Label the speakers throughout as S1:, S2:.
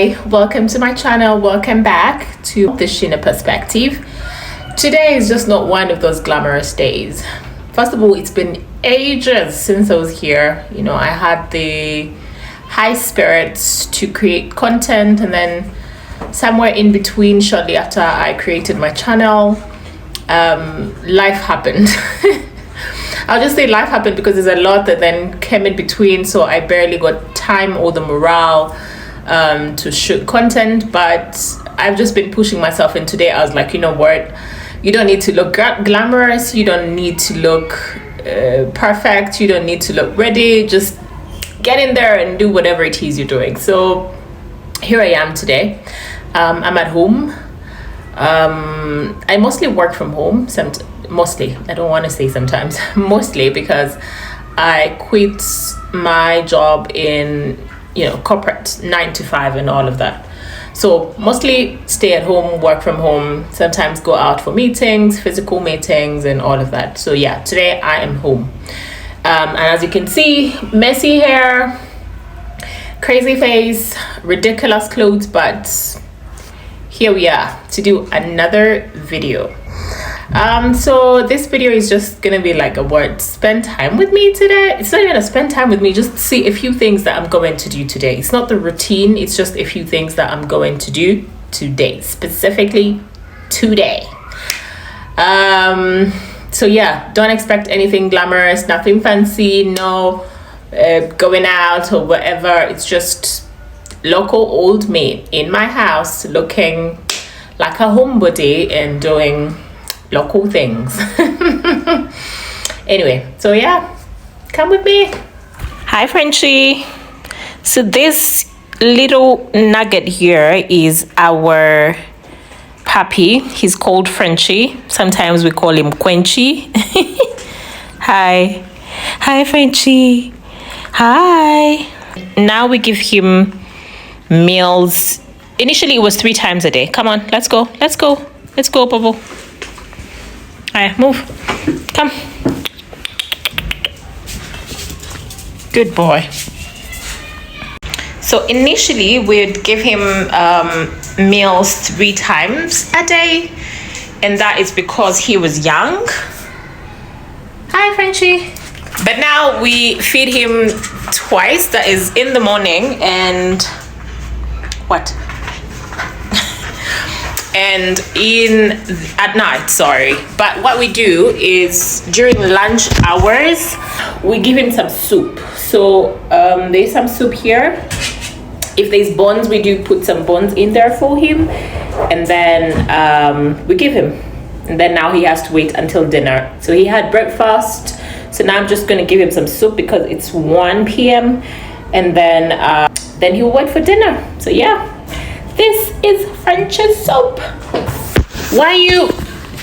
S1: Hi, welcome to my channel. Welcome back to the Sheena Perspective. Today is just not one of those glamorous days. First of all, it's been ages since I was here. You know, I had the high spirits to create content, and then somewhere in between, shortly after I created my channel, life happened. I'll just say life happened because there's a lot that then came in between, so I barely got time or the morale to shoot content. But I've just been pushing myself, and today I was like, you know what, you don't need to look glamorous, you don't need to look perfect, you don't need to look ready, just get in there and do whatever it is you're doing. So here I am today. I'm at home. I mostly work from home. Mostly, I don't want to say sometimes, mostly, because I quit my job in, you know, corporate 9 to 5 and all of that. So mostly stay at home, work from home, sometimes go out for meetings, physical meetings and all of that. So yeah, today I am home. And as you can see, messy hair, crazy face, ridiculous clothes, but here we are to do another video. So this video is just gonna be like a word, spend time with me today. It's not even a spend time with me, just see a few things that I'm going to do today. It's not the routine, it's just a few things that I'm going to do today, specifically today. So yeah, don't expect anything glamorous, nothing fancy, no going out or whatever. It's just local old maid in my house looking like a homebody and doing local things. Anyway, so yeah, come with me. Hi, Frenchie. So this little nugget here is our puppy. He's called Frenchie. Sometimes we call him Quenchy. Hi. Hi, Frenchie. Hi. Now we give him meals. Initially it was 3 times a day. Come on, let's go. Let's go. Let's go, Bubble. Alright, move. Come. Good boy. So initially we'd give him meals 3 times a day, and that is because he was young. Hi, Frenchie. But now we feed him twice, that is in the morning and what? And at night, sorry. But what we do is during lunch hours we give him some soup. So there's some soup here. If there's buns, we do put some buns in there for him, and then we give him, and then now he has to wait until dinner. So he had breakfast, so now I'm just gonna give him some soup because it's 1 p.m. and then he will wait for dinner. So yeah, this is French's soup. Why you,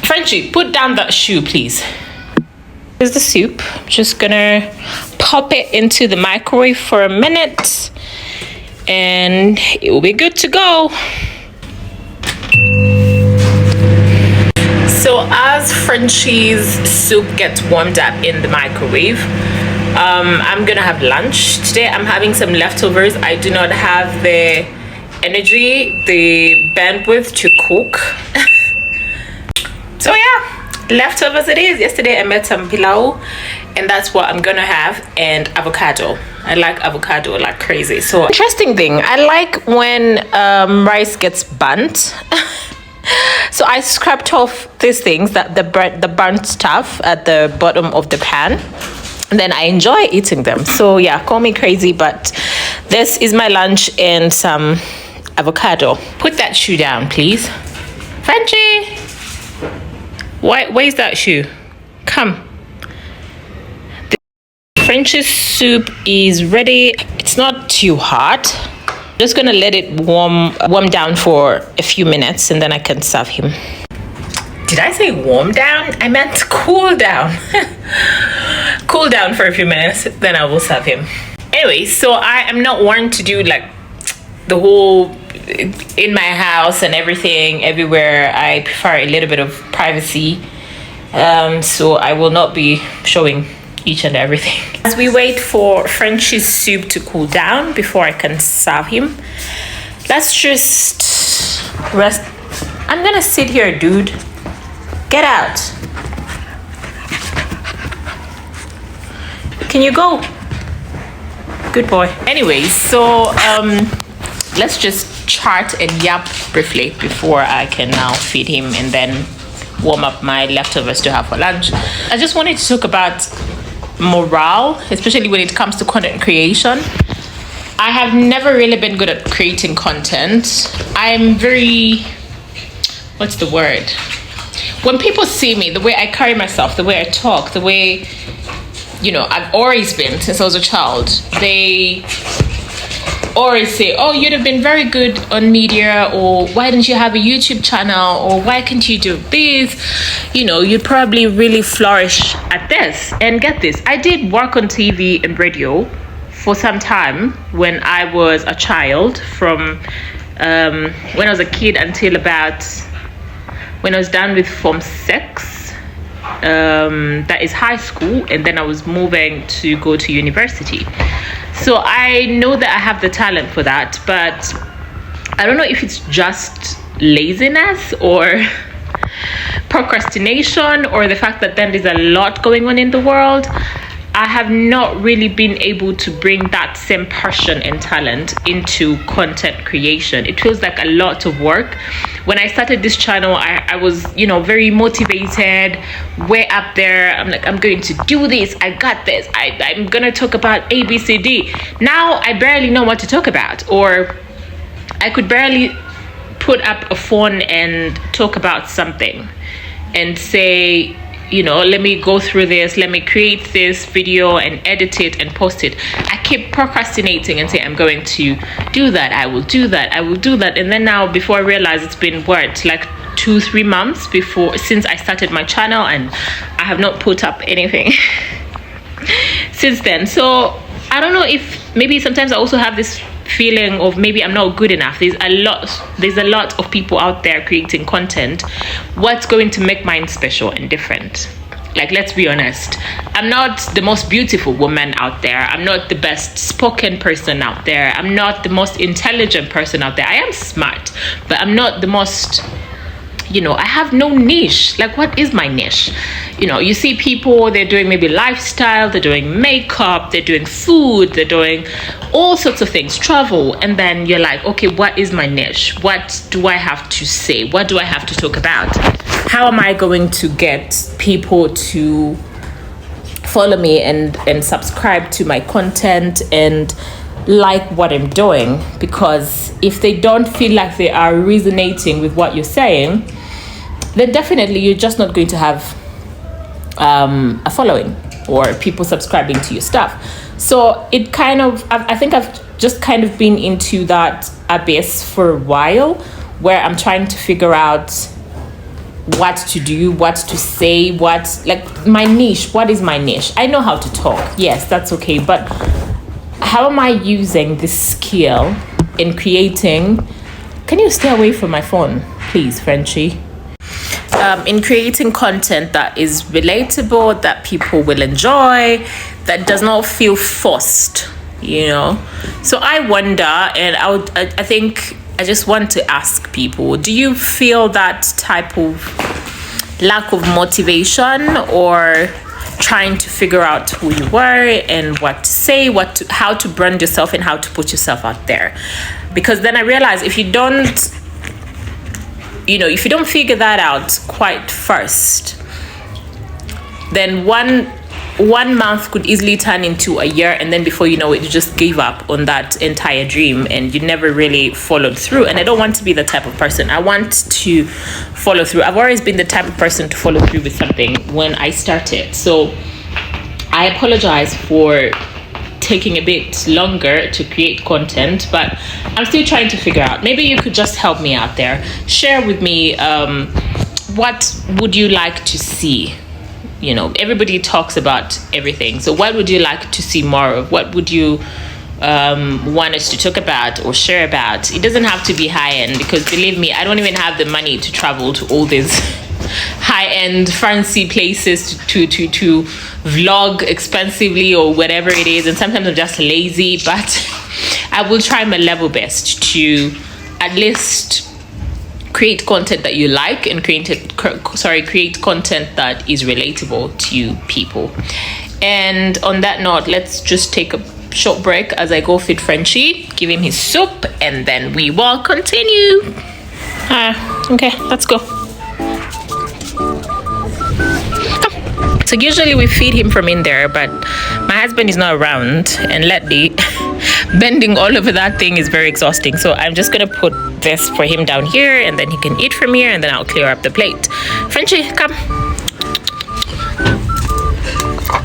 S1: Frenchie, put down that shoe, please. Here's the soup. I'm just gonna pop it into the microwave for a minute and it will be good to go. So as Frenchie's soup gets warmed up in the microwave, I'm gonna have lunch. Today I'm having some leftovers. I do not have the energy, the bandwidth to cook. So yeah, leftovers it is. Yesterday I made some pilau, and that's what I'm gonna have, and avocado. I like avocado like crazy. So interesting thing, I like when rice gets burnt. So I scraped off these things, that the burnt stuff at the bottom of the pan, and then I enjoy eating them. So yeah, call me crazy, but this is my lunch and some avocado. Put that shoe down, please. Frenchie, where's that shoe? Come. The French's soup is ready. It's not too hot. Just gonna let it warm down for a few minutes, and then I can serve him. Did I say warm down? I meant cool down. Cool down for a few minutes, then I will serve him. Anyway, so I am not one to do like the whole in my house and everything everywhere. I prefer a little bit of privacy, so I will not be showing each and everything. As we wait for Frenchie's soup to cool down before I can serve him, Let's just rest. I'm gonna sit here, dude. Get out. Can you go? Good boy. Anyways, so let's just chat and yap briefly before I can now feed him and then warm up my leftovers to have for lunch. I just wanted to talk about morale, especially when it comes to content creation. I have never really been good at creating content. I'm very, what's the word? When people see me, the way I carry myself, the way I talk, the way, you know, I've always been since I was a child, they always say, oh, you'd have been very good on media, or why didn't you have a YouTube channel, or why can't you do this? You know, you'd probably really flourish at this. And get this, I did work on TV and radio for some time when I was a child, from when I was a kid until about when I was done with Form 6. That is high school, and then I was moving to go to university. So I know that I have the talent for that, but I don't know if it's just laziness or procrastination, or the fact that then there's a lot going on in the world. I have not really been able to bring that same passion and talent into content creation. It feels like a lot of work. When I started this channel, I was, you know, very motivated, way up there. I'm like, I'm going to do this. I got this. I'm going to talk about A, B, C, D. Now I barely know what to talk about, or I could barely put up a phone and talk about something and say, you know, let me go through this, let me create this video and edit it and post it. I keep procrastinating and say, I'm going to do that, I will do that, I will do that. And then now, before I realize, it's been what, like 2-3 months since I started my channel, and I have not put up anything since then. So I don't know if maybe sometimes I also have this feeling of maybe I'm not good enough. There's a lot of people out there creating content. What's going to make mine special and different? Like, let's be honest, I'm not the most beautiful woman out there. I'm not the best spoken person out there. I'm not the most intelligent person out there. I am smart, but I'm not the most, you know, I have no niche. Like, what is my niche? You know, you see people, they're doing maybe lifestyle, they're doing makeup, they're doing food, they're doing all sorts of things, travel. And then you're like, okay, what is my niche? What do I have to say? What do I have to talk about? How am I going to get people to follow me and subscribe to my content and like what I'm doing? Because if they don't feel like they are resonating with what you're saying, then definitely you're just not going to have a following or people subscribing to your stuff. So it kind of, I think I've just kind of been into that abyss for a while, where I'm trying to figure out what to do, what to say, like my niche. What is my niche? I know how to talk, yes, that's okay, but how am I using this skill in creating? Can you stay away from my phone, please, Frenchie? In creating content that is relatable, that people will enjoy, that does not feel forced, you know? So I wonder, and I think I just want to ask people, do you feel that type of lack of motivation, or trying to figure out who you were and what to say, how to brand yourself and how to put yourself out there? Because then I realized if you don't figure that out quite first, then one month could easily turn into a year, and then before you know it, you just gave up on that entire dream and you never really followed through. And I don't want to be the type of person. I want to follow through. I've always been the type of person to follow through with something when I started. So I apologize for taking a bit longer to create content, but I'm still trying to figure out. Maybe you could just help me out there. Share with me, what would you like to see? You know, everybody talks about everything. So what would you like to see more of? What would you want us to talk about or share about? It doesn't have to be high end, because believe me, I don't even have the money to travel to all these high-end fancy places to vlog expensively or whatever it is. And sometimes I'm just lazy, but I will try my level best to at least create content that you like and create content that is relatable to people. And on that note, let's just take a short break as I go feed Frenchie, give him his soup, and then we will continue. Okay, let's go. So usually we feed him from in there, but my husband is not around, and lately bending all over that thing is very exhausting. So I'm just gonna put this for him down here, and then he can eat from here, and then I'll clear up the plate. Frenchie, come.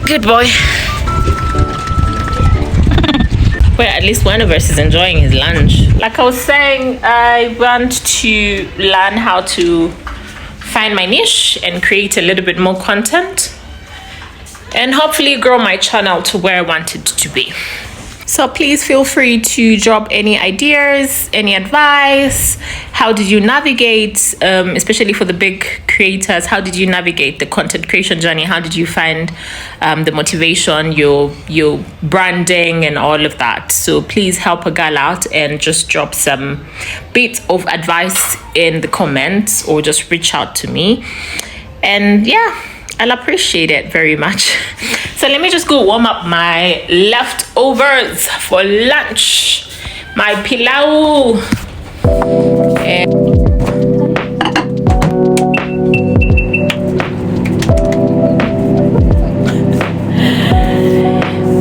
S1: Good boy. Well, at least one of us is enjoying his lunch. Like I was saying, I want to learn how to find my niche and create a little bit more content, and hopefully grow my channel to where I want it to be. So please feel free to drop any ideas, any advice. How did you navigate, especially for the big creators, how did you navigate the content creation journey? How did you find the motivation, your branding and all of that? So please help a girl out and just drop some bits of advice in the comments, or just reach out to me. And yeah, I'll appreciate it very much. So let me just go warm up my leftovers for lunch. My pilau. And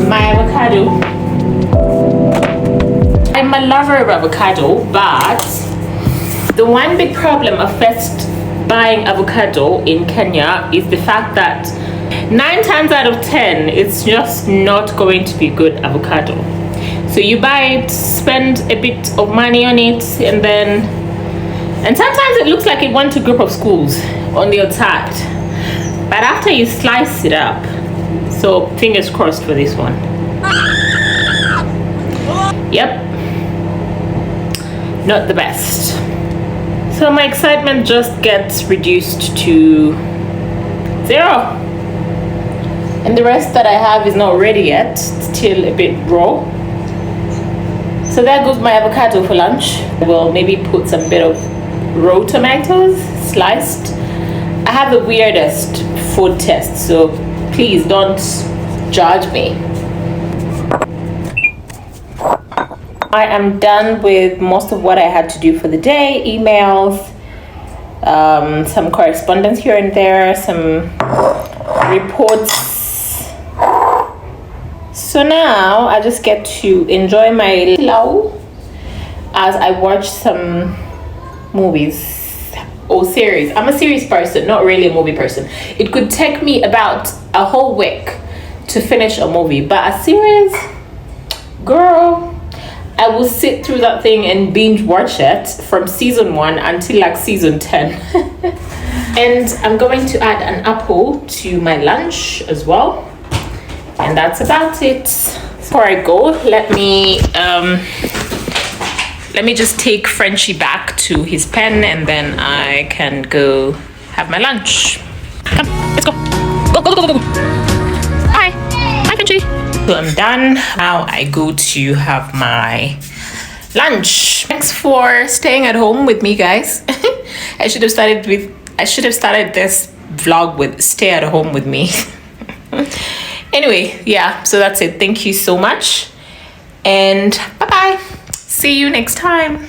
S1: my avocado. I'm a lover of avocado, but the one big problem of first buying avocado in Kenya is the fact that 9 times out of 10 it's just not going to be good avocado. So you buy it, spend a bit of money on it, and sometimes it looks like it went to a group of schools on the outside, but after you slice it up, so fingers crossed for this one. Yep, not the best. So my excitement just gets reduced to 0. And the rest that I have is not ready yet, still a bit raw. So there goes my avocado for lunch. We'll maybe put some bit of raw tomatoes, sliced. I have the weirdest food taste, so please don't judge me. I am done with most of what I had to do for the day. Emails, some correspondence here and there, some reports. So now I just get to enjoy my pilau as I watch some movies or series. I'm a series person, not really a movie person. It could take me about a whole week to finish a movie, but a series, girl, I will sit through that thing and binge watch it from season 1 until like season 10. And I'm going to add an apple to my lunch as well. And that's about it. Before I go, let me just take Frenchie back to his pen, and then I can go have my lunch. Come, let's go. Go, go, go, go, go. Hi. Hi, Frenchie. So I'm done. Now I go to have my lunch. Thanks for staying at home with me, guys. I should have started this vlog with stay at home with me. Anyway, yeah, so that's it. Thank you so much, and bye bye. See you next time.